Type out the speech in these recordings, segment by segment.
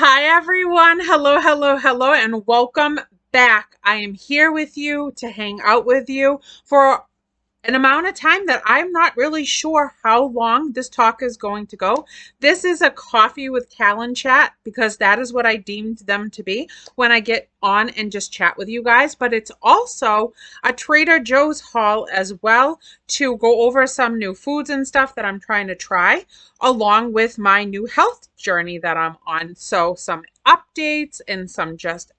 Hi, everyone. Hello, hello, hello, and welcome back. I am here with you to hang out with you for an amount of time that I'm not really sure how long this talk is going to go. This is a coffee with Kalyn chat because that is what I deemed them to be when I get on and just chat with you guys. But it's also a Trader Joe's haul as well to go over some new foods and stuff that I'm trying to try along with my new health journey that I'm on. So some updates and some just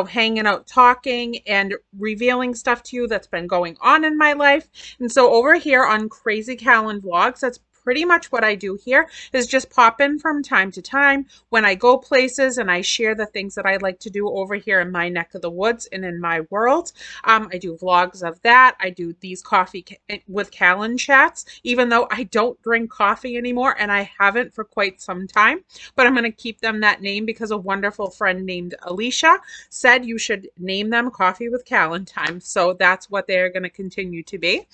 hanging out, talking, and revealing stuff to you that's been going on in my life. And so over here on Crazy Kalyn Vlogs, that's pretty much what I do here is just pop in from time to time when I go places and I share the things that I like to do over here in my neck of the woods and in my world. I do vlogs of that. I do these coffee with Kalyn chats, even though I don't drink coffee anymore and I haven't for quite some time, but I'm going to keep them that name because a wonderful friend named Alicia said you should name them Coffee with Kalyn time. So that's what they're going to continue to be.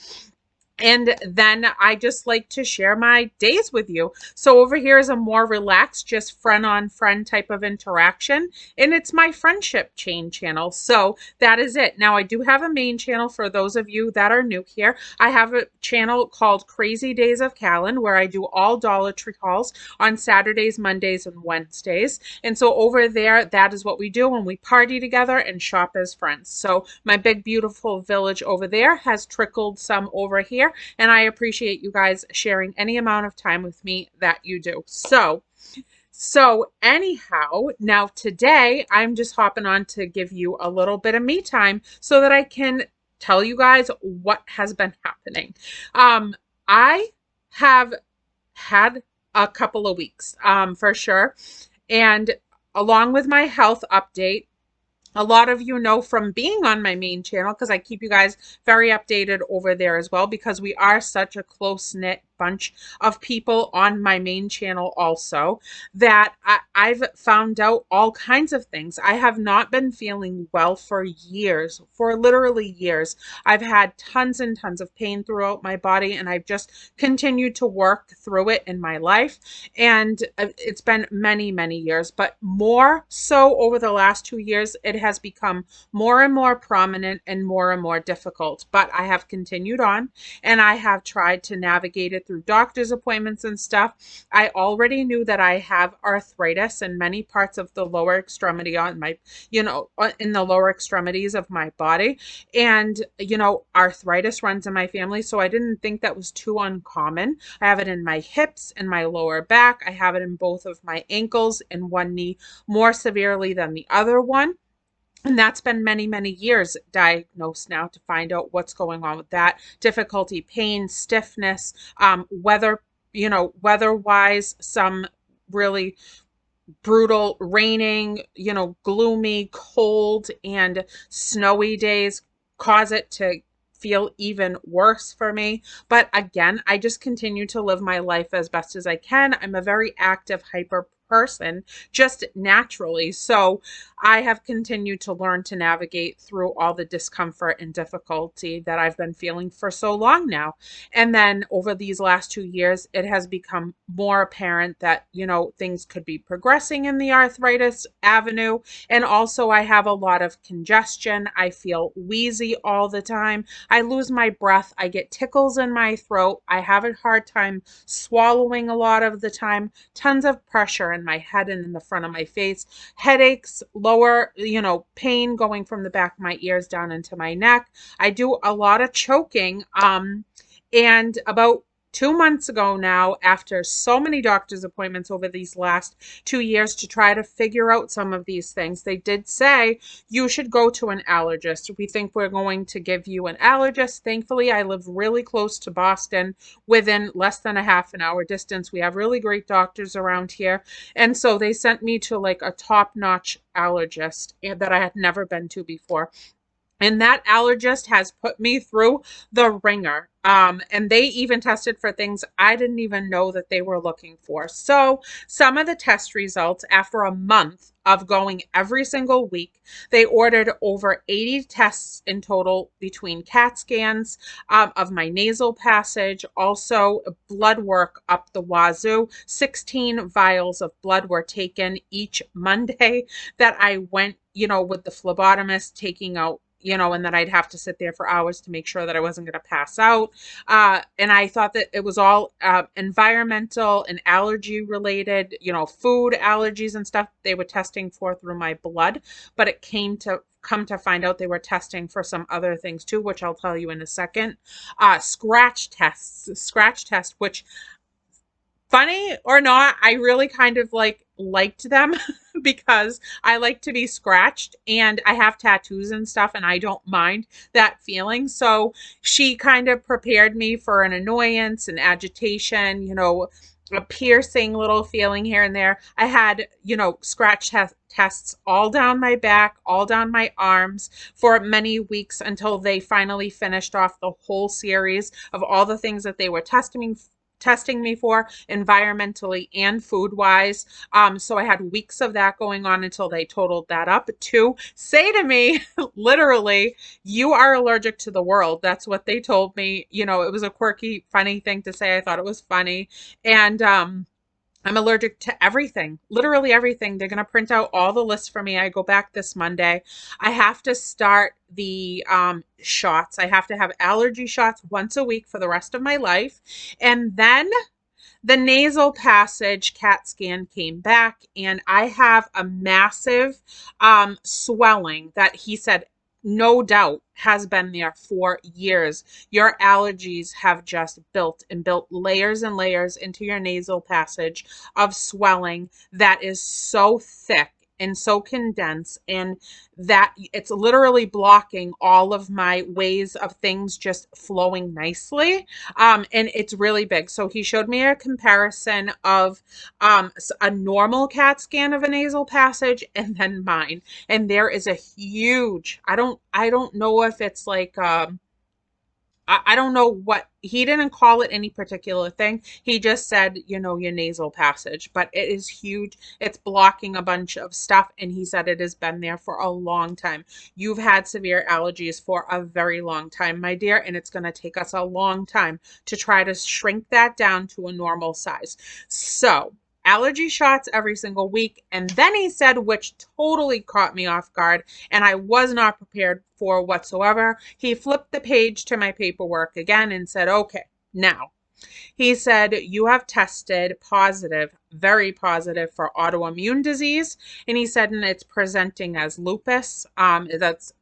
And then I just like to share my days with you. So over here is a more relaxed, just friend on friend type of interaction. And it's my friendship chain channel. So that is it. Now I do have a main channel for those of you that are new here. I have a channel called Crazy Days of Kalyn where I do all Dollar Tree hauls on Saturdays, Mondays, and Wednesdays. And so over there, that is what we do when we party together and shop as friends. So my big, beautiful village over there has trickled some over here. And I appreciate you guys sharing any amount of time with me that you do. So anyhow, now today I'm just hopping on to give you a little bit of me time so that I can tell you guys what has been happening. I have had a couple of weeks, for sure. And along with my health update, a lot of you know from being on my main channel, because I keep you guys very updated over there as well, because we are such a close-knit bunch of people on my main channel also, that I've found out all kinds of things. I have not been feeling well for years, for literally years. I've had tons and tons of pain throughout my body, and I've just continued to work through it in my life. And it's been many, many years, but more so over the last 2 years, it has become more and more prominent and more difficult. But I have continued on and I have tried to navigate it through doctor's appointments and stuff. I already knew that I have arthritis in many parts of the lower extremity on my, in the lower extremities of my body. And, arthritis runs in my family. So I didn't think that was too uncommon. I have it in my hips and my lower back. I have it in both of my ankles and one knee more severely than the other one. And that's been many, many years diagnosed now to find out what's going on with that. Difficulty, pain, stiffness, weather-wise, some really brutal raining, gloomy, cold, and snowy days cause it to feel even worse for me. But again, I just continue to live my life as best as I can. I'm a very active, hyper person just naturally. So I have continued to learn to navigate through all the discomfort and difficulty that I've been feeling for so long now. And then over these last 2 years, it has become more apparent that, things could be progressing in the arthritis avenue. And also I have a lot of congestion. I feel wheezy all the time. I lose my breath. I get tickles in my throat. I have a hard time swallowing a lot of the time. Tons of pressure in my head and in the front of my face. Headaches, lower, pain going from the back of my ears down into my neck. I do a lot of choking. And about 2 months ago now, after so many doctor's appointments over these last 2 years to try to figure out some of these things, they did say you should go to an allergist. We think we're going to give you an allergist. Thankfully, I live really close to Boston, within less than a half an hour distance. We have really great doctors around here. And so they sent me to like a top-notch allergist that I had never been to before. And that allergist has put me through the ringer. And they even tested for things I didn't even know that they were looking for. So, some of the test results after a month of going every single week, they ordered over 80 tests in total between CAT scans of my nasal passage, also blood work up the wazoo. 16 vials of blood were taken each Monday that I went, with the phlebotomist taking out, and then I'd have to sit there for hours to make sure that I wasn't going to pass out. And I thought that it was all environmental and allergy related, food allergies and stuff they were testing for through my blood. But it come to find out they were testing for some other things too, which I'll tell you in a second. Scratch test, which, funny or not, I really kind of liked them because I like to be scratched and I have tattoos and stuff and I don't mind that feeling. So she kind of prepared me for an annoyance and agitation, a piercing little feeling here and there. I had, tests all down my back, all down my arms for many weeks until they finally finished off the whole series of all the things that they were testing me for environmentally and food wise. So I had weeks of that going on until they totaled that up to say to me, literally, you are allergic to the world. That's what they told me. It was a quirky, funny thing to say. I thought it was funny. And, I'm allergic to everything, literally everything. They're going to print out all the lists for me. I go back this Monday. I have to start the shots. I have to have allergy shots once a week for the rest of my life. And then the nasal passage CAT scan came back, and I have a massive swelling that he said, no doubt, has been there for years. Your allergies have just built and built layers and layers into your nasal passage of swelling that is so thick and so condensed, and that it's literally blocking all of my ways of things just flowing nicely. And it's really big. So he showed me a comparison of a normal CAT scan of a nasal passage and then mine. And there is a huge, I don't know if it's like I don't know what, he didn't call it any particular thing. He just said, your nasal passage, but it is huge. It's blocking a bunch of stuff. And he said it has been there for a long time. You've had severe allergies for a very long time, my dear. And it's going to take us a long time to try to shrink that down to a normal size. So allergy shots every single week. And then he said, which totally caught me off guard and I was not prepared for whatsoever. He flipped the page to my paperwork again and said, okay, now he said, you have tested positive, very positive for autoimmune disease. And he said, and it's presenting as lupus. That's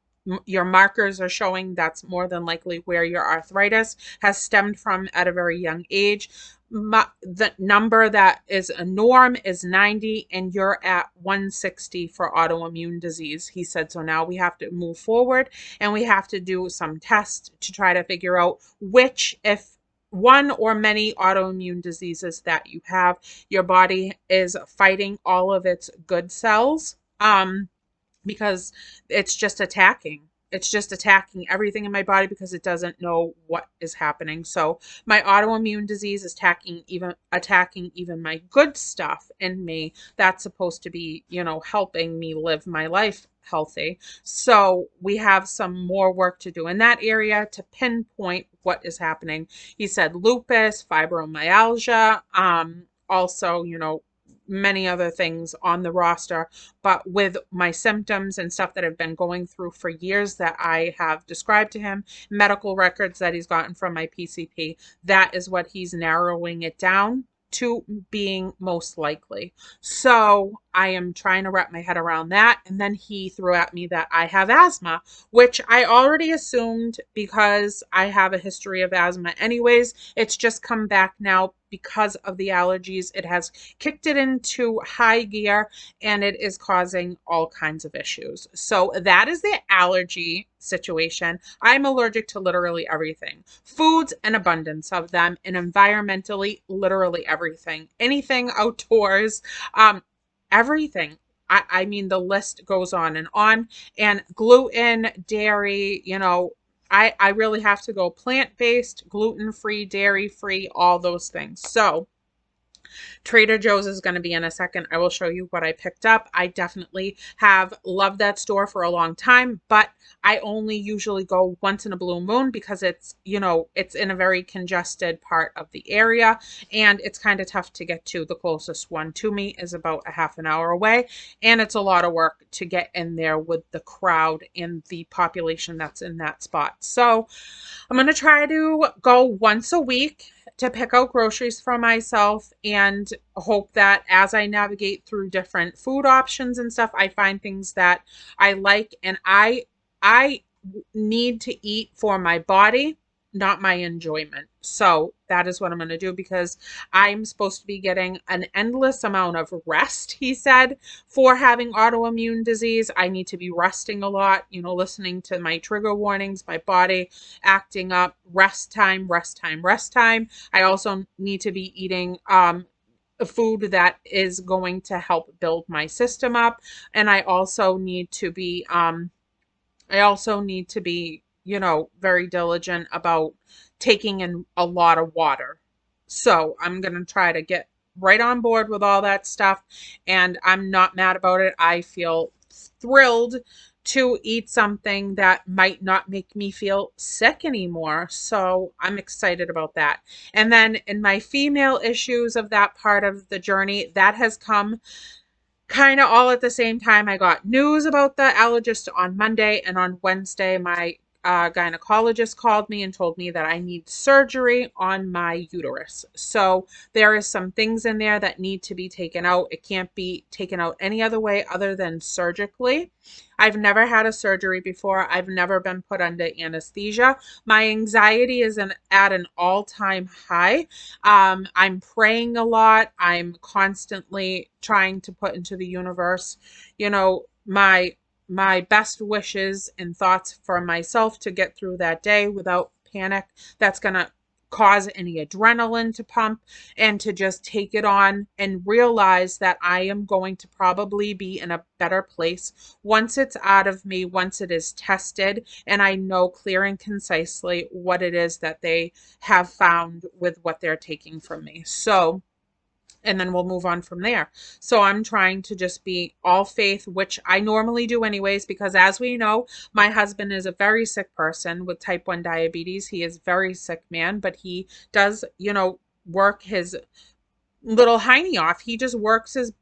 your markers are showing that's more than likely where your arthritis has stemmed from at a very young age. The number that is a norm is 90 and you're at 160 for autoimmune disease. He said, so now we have to move forward and we have to do some tests to try to figure out which, if one or many autoimmune diseases that you have, your body is fighting all of its good cells. Because it's just attacking. It's just attacking everything in my body because it doesn't know what is happening. So my autoimmune disease is attacking even my good stuff in me that's supposed to be, helping me live my life healthy. So we have some more work to do in that area to pinpoint what is happening. He said lupus, fibromyalgia, also, many other things on the roster, but with my symptoms and stuff that I've been going through for years that I have described to him, medical records that he's gotten from my PCP, that is what he's narrowing it down to being most likely. So I am trying to wrap my head around that. And then he threw at me that I have asthma, which I already assumed because I have a history of asthma anyways. It's just come back now because of the allergies. It has kicked it into high gear and it is causing all kinds of issues. So that is the allergy situation. I'm allergic to literally everything. Foods, an abundance of them, and environmentally, literally everything. Anything outdoors, everything. I mean, the list goes on and on. And gluten, dairy, I really have to go plant-based, gluten-free, dairy-free, all those things. So Trader Joe's is going to be in a second. I will show you what I picked up. I definitely have loved that store for a long time, but I only usually go once in a blue moon because it's in a very congested part of the area and it's kind of tough to get to. The closest one to me is about a half an hour away, and it's a lot of work to get in there with the crowd and the population that's in that spot. So I'm going to try to go once a week to pick out groceries for myself and hope that as I navigate through different food options and stuff, I find things that I like, and I need to eat for my body, not my enjoyment. So that is what I'm going to do because I'm supposed to be getting an endless amount of rest, he said, for having autoimmune disease. I need to be resting a lot, listening to my trigger warnings, my body acting up, rest time, rest time, rest time. I also need to be eating a food that is going to help build my system up. And I also need to be, very diligent about taking in a lot of water. So I'm going to try to get right on board with all that stuff. And I'm not mad about it. I feel thrilled to eat something that might not make me feel sick anymore. So I'm excited about that. And then in my female issues of that part of the journey, that has come kind of all at the same time. I got news about the allergist on Monday, and on Wednesday, my gynecologist called me and told me that I need surgery on my uterus. So there is some things in there that need to be taken out. It can't be taken out any other way other than surgically. I've never had a surgery before. I've never been put under anesthesia. My anxiety is at an all-time high. I'm praying a lot. I'm constantly trying to put into the universe, my best wishes and thoughts for myself to get through that day without panic. That's going to cause any adrenaline to pump and to just take it on and realize that I am going to probably be in a better place once it's out of me, once it is tested, and I know clear and concisely what it is that they have found with what they're taking from me. So, and then we'll move on from there. So I'm trying to just be all faith, which I normally do anyways, because as we know, my husband is a very sick person with type 1 diabetes. He is a very sick man, but he does, work his little hiney off. He just works his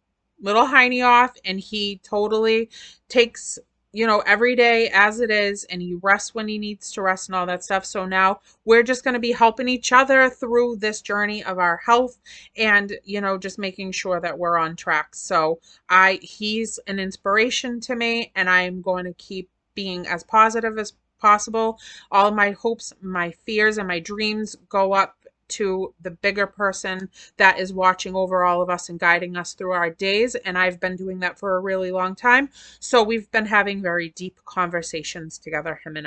little hiney off and he totally takes, every day as it is, and he rests when he needs to rest and all that stuff. So now we're just going to be helping each other through this journey of our health and, just making sure that we're on track. So he's an inspiration to me, and I'm going to keep being as positive as possible. All my hopes, my fears, and my dreams go up to the bigger person that is watching over all of us and guiding us through our days. And I've been doing that for a really long time. So we've been having very deep conversations together, him and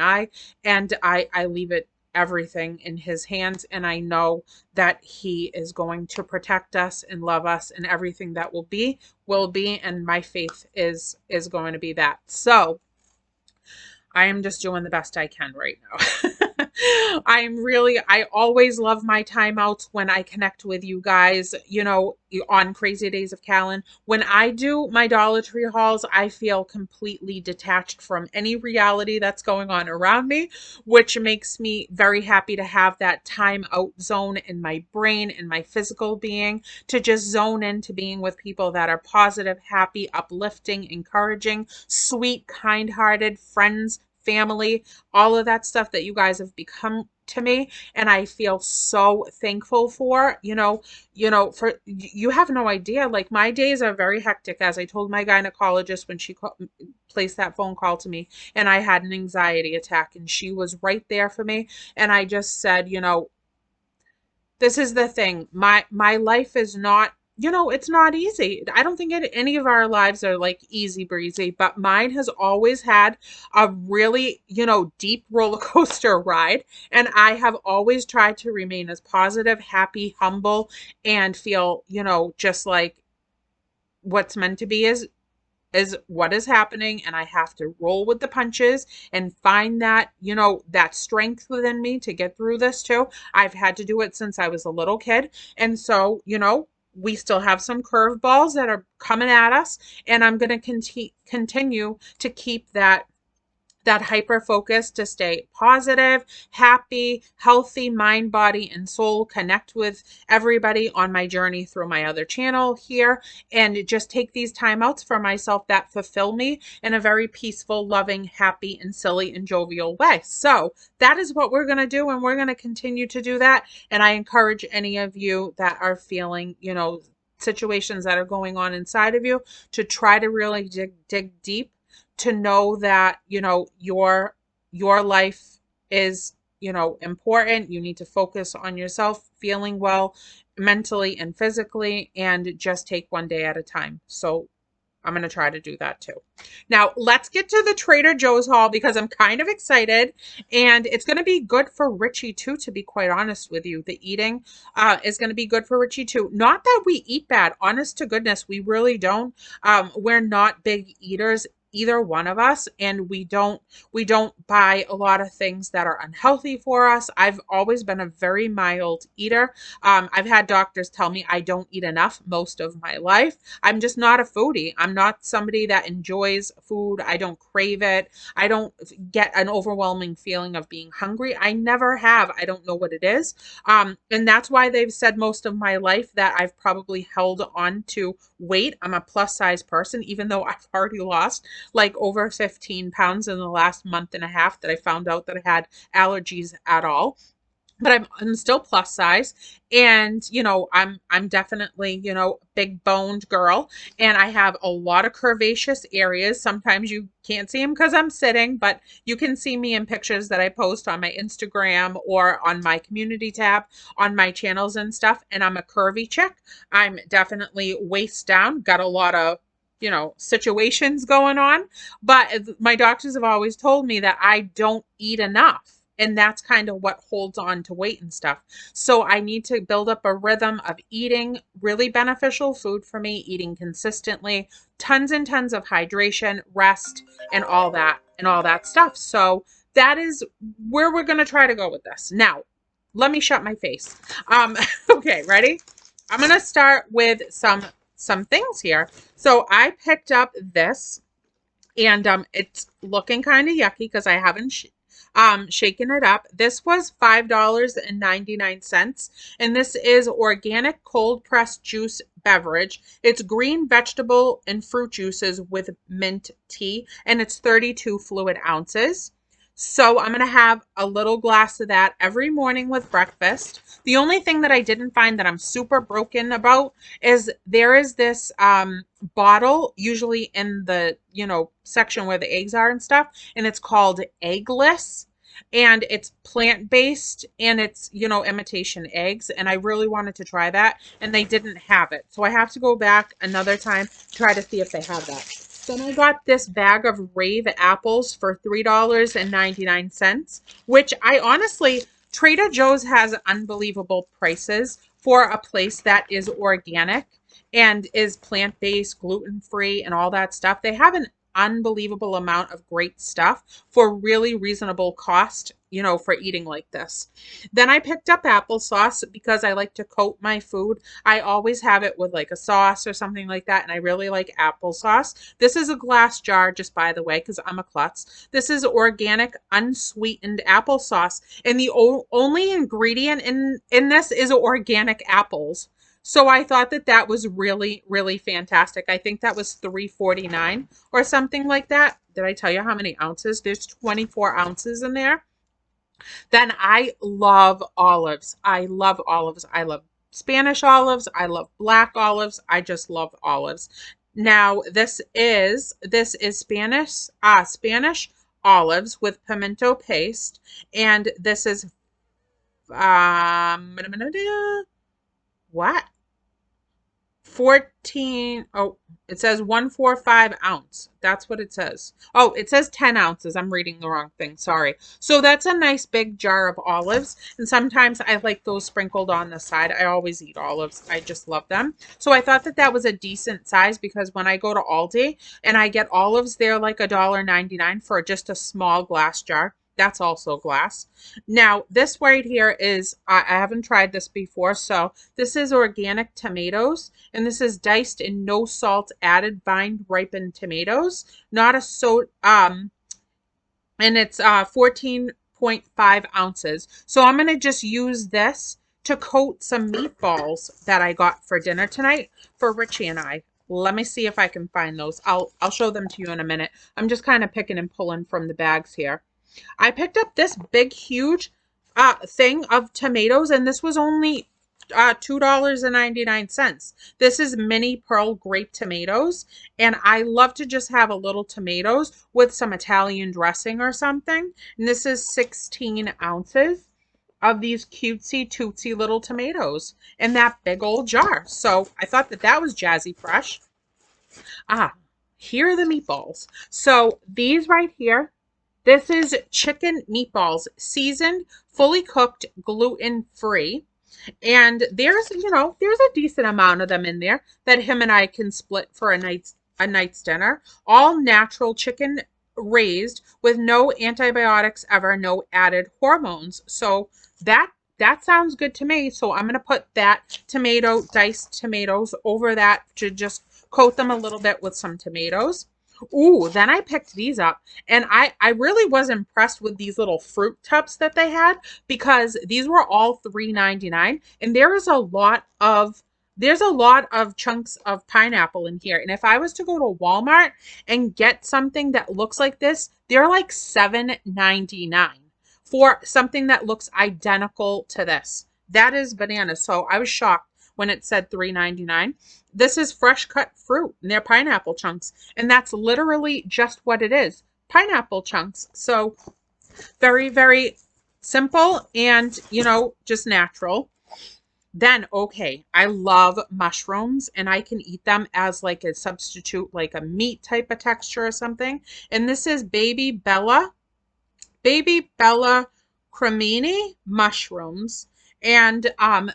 I leave it everything in his hands. And I know that he is going to protect us and love us, and everything that will be. And my faith is going to be that. So I am just doing the best I can right now. I always love my timeouts when I connect with you guys, on Crazy Days of Kalyn. When I do my Dollar Tree hauls, I feel completely detached from any reality that's going on around me, which makes me very happy to have that time out zone in my brain and my physical being to just zone into being with people that are positive, happy, uplifting, encouraging, sweet, kind-hearted friends, family, all of that stuff that you guys have become to me, and I feel so thankful for. For you have no idea, like, my days are very hectic, as I told my gynecologist when she placed that phone call to me and I had an anxiety attack, and she was right there for me. And I just said, this is the thing. My life is not, it's not easy. I don't think any of our lives are like easy breezy, but mine has always had a really, deep roller coaster ride. And I have always tried to remain as positive, happy, humble, and feel, just like what's meant to be is is what is happening, and I have to roll with the punches and find that, that strength within me to get through this too. I've had to do it since I was a little kid. And so, we still have some curveballs that are coming at us, and I'm going to continue to keep that hyper focus to stay positive, happy, healthy mind, body, and soul. Connect with everybody on my journey through my other channel here, and just take these timeouts for myself that fulfill me in a very peaceful, loving, happy, and silly and jovial way. So that is what we're going to do, and we're going to continue to do that. And I encourage any of you that are feeling, situations that are going on inside of you to try to really dig deep, to know that, your life is, important. You need to focus on yourself feeling well mentally and physically, and just take one day at a time. So I'm going to try to do that too. Now, let's get to the Trader Joe's haul, because I'm kind of excited, and it's going to be good for Richie too, to be quite honest with you. The eating is going to be good for Richie too. Not that we eat bad, honest to goodness, we really don't. We're not big eaters, either one of us, and we don't buy a lot of things that are unhealthy for us. I've always been a very mild eater. I've had doctors tell me I don't eat enough most of my life. I'm just not a foodie. I'm not somebody that enjoys food. I don't crave it. I don't get an overwhelming feeling of being hungry. I never have. I don't know what it is. And that's why they've said most of my life that I've probably held on to weight. I'm a plus size person, even though I've already lost like over 15 pounds in the last month and a half that I found out that I had allergies at all. But I'm still plus size, and I'm definitely, big boned girl, and I have a lot of curvaceous areas. Sometimes you can't see them because I'm sitting, but you can see me in pictures that I post on my Instagram or on my community tab on my channels and stuff. And I'm a curvy chick. I'm definitely waist down, got a lot of situations going on, but my doctors have always told me that I don't eat enough. And that's kind of what holds on to weight and stuff. So I need to build up a rhythm of eating really beneficial food for me, eating consistently, tons and tons of hydration, rest, and all that stuff. So that is where we're going to try to go with this. Now, let me shut my face. Okay, ready? I'm going to start with some things here. So I picked up this, and it's looking kind of yucky because I haven't shaken it up. This was $5.99, and this is organic cold pressed juice beverage. It's green vegetable and fruit juices with mint tea, and it's 32 fluid ounces. So I'm going to have a little glass of that every morning with breakfast. The only thing that I didn't find that I'm super broken about is there is this bottle, usually in the, section where the eggs are and stuff, and it's called Eggless. And it's plant-based, and it's, imitation eggs. And I really wanted to try that, and they didn't have it. So I have to go back another time, try to see if they have that. Then I got this bag of Rave apples for $3.99, which I honestly, Trader Joe's has unbelievable prices for a place that is organic and is plant-based, gluten-free, and all that stuff. They have an unbelievable amount of great stuff for really reasonable cost, for eating like this. Then I picked up applesauce because I like to coat my food. I always have it with like a sauce or something like that, and I really like applesauce. This is a glass jar, just by the way, because I'm a klutz. This is organic, unsweetened applesauce, and the only ingredient in this is organic apples. So I thought that was really, really fantastic. I think that was $3.49 or something like that. Did I tell you how many ounces? There's 24 ounces in there. Then I love olives. I love olives. I love Spanish olives. I love black olives. I just love olives. Now this is Spanish olives with pimento paste, and this is what? 14, oh, it says 145 ounce. That's what it says. Oh, it says 10 ounces. I'm reading the wrong thing. Sorry. So that's a nice big jar of olives. And sometimes I like those sprinkled on the side. I always eat olives. I just love them. So I thought that that was a decent size because when I go to Aldi and I get olives, they're like $1.99 for just a small glass jar. That's also glass. Now, this right here is, I haven't tried this before. So this is organic tomatoes. And this is diced and no salt added vine ripened tomatoes, not a and it's 14.5 ounces. So I'm going to just use this to coat some meatballs that I got for dinner tonight for Richie and I. Let me see if I can find those. I'll show them to you in a minute. I'm just kind of picking and pulling from the bags here. I picked up this big, huge thing of tomatoes, and this was only $2.99. This is mini pearl grape tomatoes, and I love to just have a little tomatoes with some Italian dressing or something. And this is 16 ounces of these cutesy tootsy little tomatoes in that big old jar. So I thought that that was jazzy fresh. Ah, here are the meatballs. So these right here, this is chicken meatballs, seasoned, fully cooked, gluten-free. And there's a decent amount of them in there that him and I can split for a night's dinner. All natural chicken raised with no antibiotics ever, no added hormones. So that sounds good to me. So I'm going to put that diced tomatoes over that to just coat them a little bit with some tomatoes. Ooh, then I picked these up, and I really was impressed with these little fruit tubs that they had because these were all $3.99, and there's a lot of chunks of pineapple in here. And if I was to go to Walmart and get something that looks like this, they're like $7.99 for something that looks identical to this. That is bananas. So I was shocked when it said $3.99. This is fresh cut fruit, and they're pineapple chunks. And that's literally just what it is, pineapple chunks. So very, very simple and, just natural. Then, okay, I love mushrooms, and I can eat them as like a substitute, like a meat type of texture or something. And this is Baby Bella cremini mushrooms. And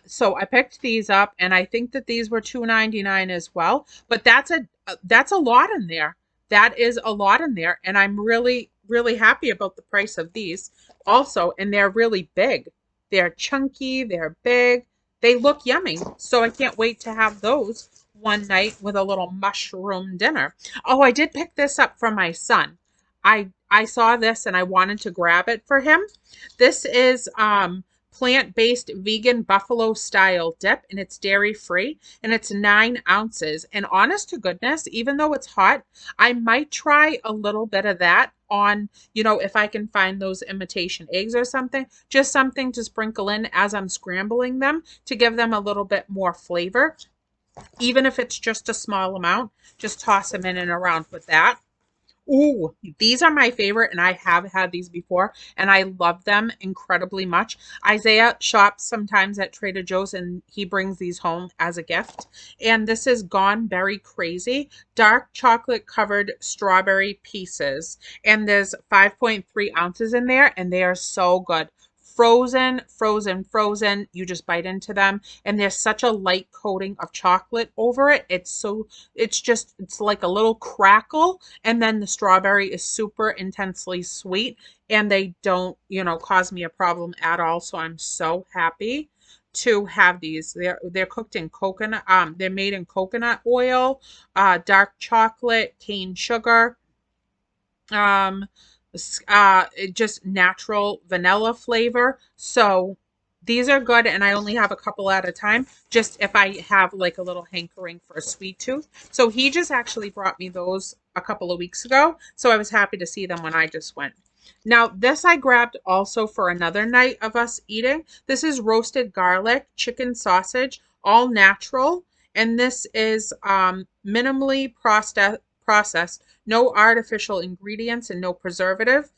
so I picked these up, and I think that these were $2.99 as well. But that's a lot in there. That is a lot in there, and I'm really, really happy about the price of these also. And they're really big. They're chunky, they're big, they look yummy. So I can't wait to have those one night with a little mushroom dinner. Oh, I did pick this up for my son. I saw this and I wanted to grab it for him. This is plant-based vegan buffalo style dip, and it's dairy free, and it's 9 ounces. And honest to goodness, even though it's hot, I might try a little bit of that on, if I can find those imitation eggs or something, just something to sprinkle in as I'm scrambling them to give them a little bit more flavor. Even if it's just a small amount, just toss them in and around with that. Ooh, these are my favorite, and I have had these before, and I love them incredibly much. Isaiah shops sometimes at Trader Joe's, and he brings these home as a gift. And this is Gone Berry Crazy, dark chocolate covered strawberry pieces. And there's 5.3 ounces in there, and they are so good. Frozen, frozen, frozen. You just bite into them, and there's such a light coating of chocolate over it. It's like a little crackle, and then the strawberry is super intensely sweet, and they don't, cause me a problem at all. So I'm so happy to have these. They're cooked in coconut. They're made in coconut oil, dark chocolate, cane sugar. Just natural vanilla flavor. So these are good, and I only have a couple at a time, just if I have like a little hankering for a sweet tooth. So he just actually brought me those a couple of weeks ago, so I was happy to see them when I just went. Now, this I grabbed also for another night of us eating. This is roasted garlic chicken sausage, all natural, and this is minimally processed, no artificial ingredients, and no preservative.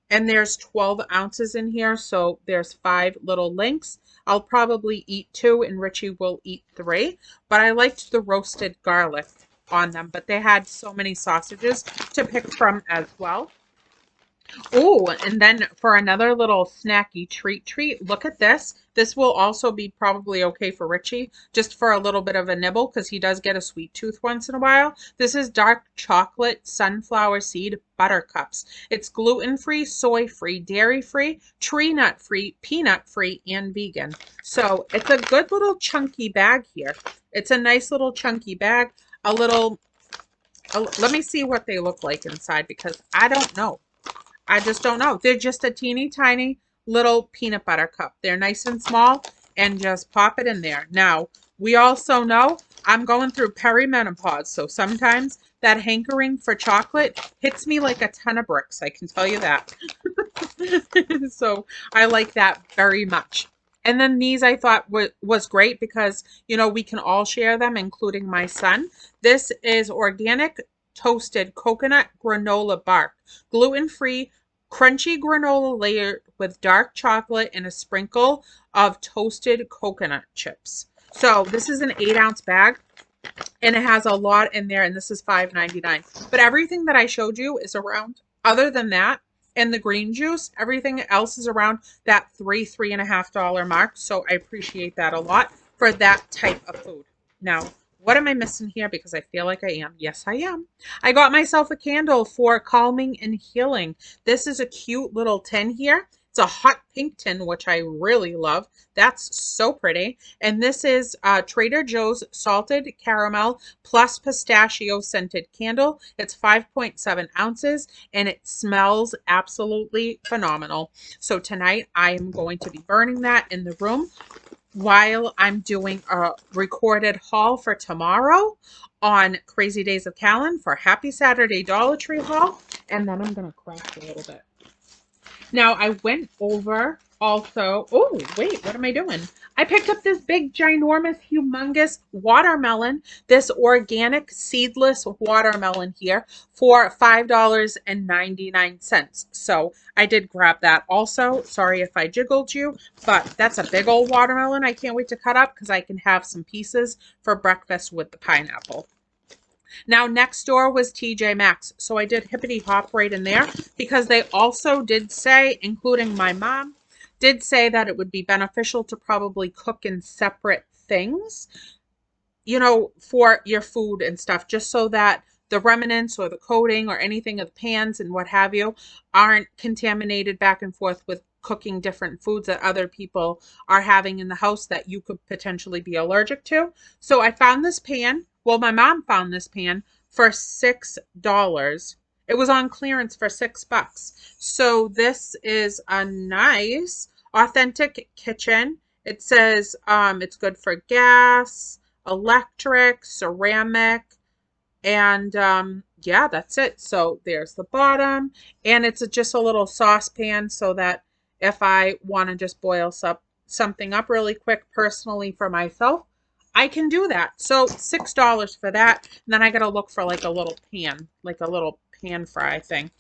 And there's 12 ounces in here, so there's 5 little links. I'll probably eat 2 and Richie will eat 3, but I liked the roasted garlic on them, but they had so many sausages to pick from as well. Oh, and then for another little snacky treat, look at this. This will also be probably okay for Richie, just for a little bit of a nibble, because he does get a sweet tooth once in a while. This is dark chocolate sunflower seed buttercups. It's gluten-free, soy-free, dairy-free, tree nut-free, peanut-free, and vegan. So it's a good little chunky bag here. It's a nice little chunky bag. Let me see what they look like inside, because I don't know. I just don't know. They're just a teeny tiny little peanut butter cup. They're nice and small, and just pop it in there. Now, we also know I'm going through perimenopause, so sometimes that hankering for chocolate hits me like a ton of bricks. I can tell you that. So I like that very much. And then these I thought was great because, we can all share them, including my son. This is organic toasted coconut granola bark, gluten-free, crunchy granola layered with dark chocolate and a sprinkle of toasted coconut chips. So this is an 8-ounce bag, and it has a lot in there, and this is $5.99. But everything that I showed you is around, other than that, and the green juice, everything else is around that $3.5 mark. So I appreciate that a lot for that type of food. Now, what am I missing here? Because I feel like I am. Yes, I am. I got myself a candle for calming and healing. This is a cute little tin here. It's a hot pink tin, which I really love. That's so pretty. And this is Trader Joe's salted caramel plus pistachio scented candle. It's 5.7 ounces and it smells absolutely phenomenal. So tonight I am going to be burning that in the room while I'm doing a recorded haul for tomorrow on Crazy Days of Kalyn for Happy Saturday Dollar Tree haul. And then I'm going to craft a little bit. Now, I went over also, oh, wait, what am I doing? I picked up this big, ginormous, humongous watermelon, this organic seedless watermelon here for $5.99. So I did grab that also. Sorry if I jiggled you, but that's a big old watermelon. I can't wait to cut up because I can have some pieces for breakfast with the pineapple. Now, next door was TJ Maxx. So I did hippity hop right in there because they also did say, including my mom, did say that it would be beneficial to probably cook in separate things, for your food and stuff, just so that the remnants or the coating or anything of the pans and what have you aren't contaminated back and forth with cooking different foods that other people are having in the house that you could potentially be allergic to. So I found this pan. Well, my mom found this pan for $6. It was on clearance for $6. So this is a nice authentic kitchen. It says it's good for gas, electric, ceramic, and yeah, that's it. So there's the bottom, and it's just a little saucepan so that if I want to just boil something up really quick personally for myself, I can do that. So $6 for that. And then I got to look for like a little pan fry thing.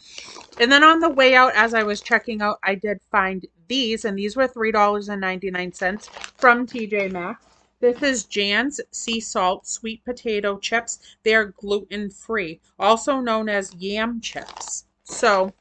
And then on the way out, as I was checking out, I did find these, and these were $3.99 from TJ Maxx. This is Jan's Sea Salt Sweet Potato Chips. They're gluten-free, also known as yam chips. So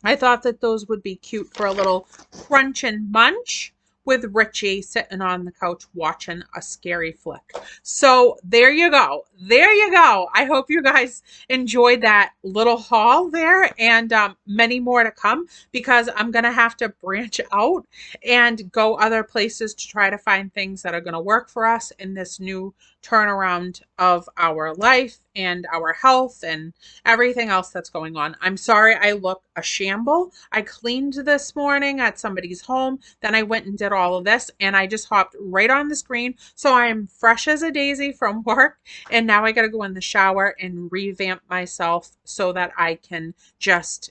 I thought that those would be cute for a little crunch and munch with Richie sitting on the couch watching a scary flick. So there you go. There you go. I hope you guys enjoyed that little haul there, and many more to come, because I'm going to have to branch out and go other places to try to find things that are going to work for us in this new turnaround of our life and our health and everything else that's going on. I'm sorry I look a shamble. I cleaned this morning at somebody's home. Then I went and did all of this, and I just hopped right on the screen. So I'm fresh as a daisy from work, and now I got to go in the shower and revamp myself so that I can just,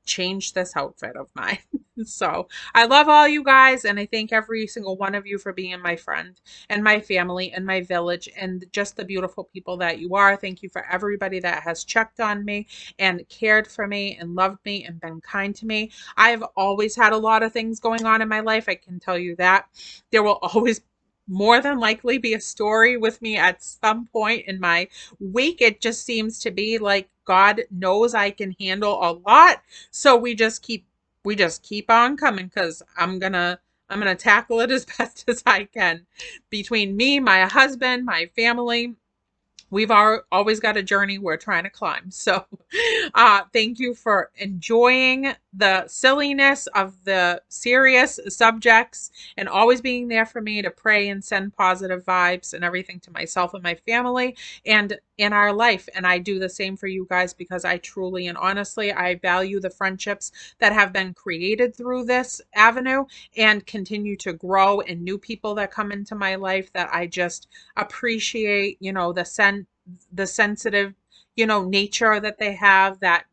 change this outfit of mine. So I love all you guys, and I thank every single one of you for being my friend and my family and my village and just the beautiful people that you are. Thank you for everybody that has checked on me and cared for me and loved me and been kind to me. I've always had a lot of things going on in my life. I can tell you that. There will always more than likely be a story with me at some point in my week. It just seems to be like God knows I can handle a lot. So we just keep on coming because I'm gonna tackle it as best as I can. Between me, my husband, my family, we've always got a journey we're trying to climb. So thank you for enjoying the silliness of the serious subjects and always being there for me to pray and send positive vibes and everything to myself and my family and in our life. And I do the same for you guys because I truly and honestly, I value the friendships that have been created through this avenue and continue to grow, and new people that come into my life that I just appreciate, the sensitive, nature that they have that,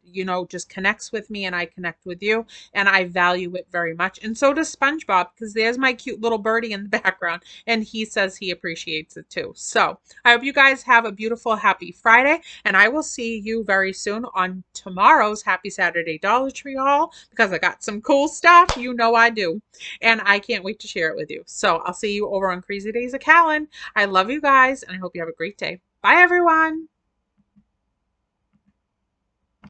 just connects with me and I connect with you. And I value it very much. And so does SpongeBob, because there's my cute little birdie in the background. And he says he appreciates it too. So I hope you guys have a beautiful, happy Friday. And I will see you very soon on tomorrow's Happy Saturday Dollar Tree haul because I got some cool stuff. You know I do. And I can't wait to share it with you. So I'll see you over on Crazy Days of Kalyn. I love you guys and I hope you have a great day. Bye, everyone.